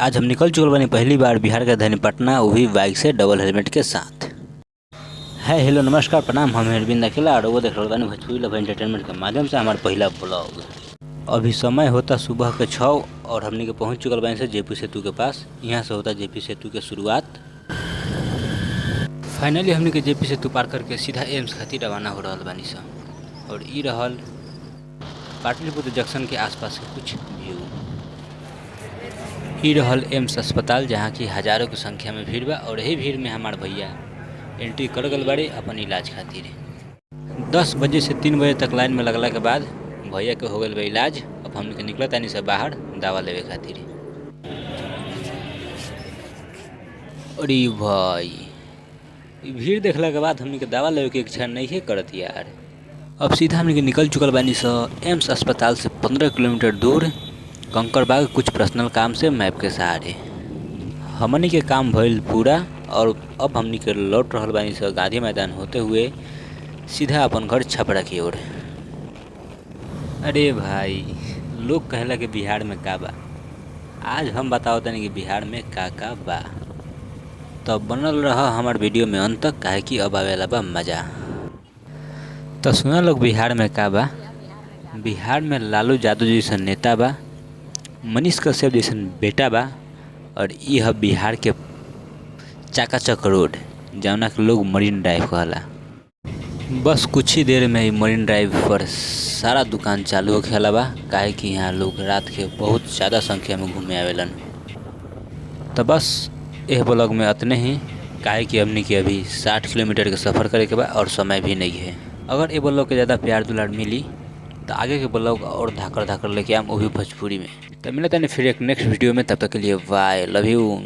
आज हम निकल चुकल बानी पहली बार बिहार के राजधानी पटना, वो भी बाइक से डबल हेलमेट के साथ। है हेलो नमस्कार प्रणाम, हम अरविंद अकेला और वो देख रहे बानी भोजपुरी लव एंटरटेनमेंट के माध्यम से हमारा पहला ब्लॉग। अभी समय होता सुबह के 6 और हमने के पहुँच चुकल बानी से जेपी सेतु के पास। यहाँ से होता जेपी सेतु के शुरुआत। फाइनली हमने के जेपी सेतु पार करके सीधा एम्स खातिर रवाना हो रहा बानी सा। और ई रहल पाटलिपुत्र जंक्शन के आसपास के कुछ व्यू। ही रहल एम्स अस्पताल, जहाँ की हजारों की संख्या में भीड़ बा और यही भीड़ में हमार भैया एंट्री कर गल बाड़े अपन इलाज खातिर। 10 बजे से 3 बजे तक लाइन में लगला के बाद भैया के हो गल बा इलाज। अब हमने के निकला तानी से बाहर दवा लेवे खातिर। अरे भाई, भीड़ देखला के बाद हमने के दवा लेवे के इच्छा नहीं है करत यार। अब सीधा हमने के निकल चुकल बानी सा एम्स अस्पताल से 15 किलोमीटर दूर कंकड़बाग कुछ पर्सनल काम से मैप के सहारे। हमनी के काम भइल पूरा और अब हमनी के लौट रहल बानी सा गांधी मैदान होते हुए सीधा अपन घर छपरा की ओर। अरे भाई, लोग कहला कि बिहार में का बा, आज हम बताओ तनी कि बिहार में का बा। तो बनल रहा हमार वीडियो में अंत तक, काहे कि अब आवेला बा मजा। तो सुना लोग बिहार में का बा। बिहार में लालू यादव जैसा नेता बा, मनीष कश्यप जैसन बेटा बा और यह बिहार के चकाचक रोड जौना के लोग मरीन ड्राइव कहला। बस कुछ ही देर में ही मरीन ड्राइव पर सारा दुकान चालू होखेला बा, काहे कि यहाँ लोग रात के बहुत ज़्यादा संख्या में घूमे आवेलन। तो बस यह ब्लॉग में इतने ही, काहे कि हमने के अभी 60 किलोमीटर के सफ़र करे के बा और समय भी नहीं है। अगर ये ब्लॉग के ज़्यादा प्यार दुलार मिली तो आगे के ब्लॉग और धाकर लेके आम, वो भी भोजपुरी में। तो मिलते हैं फिर एक नेक्स्ट वीडियो में, तब तक के लिए बाय, लव यू।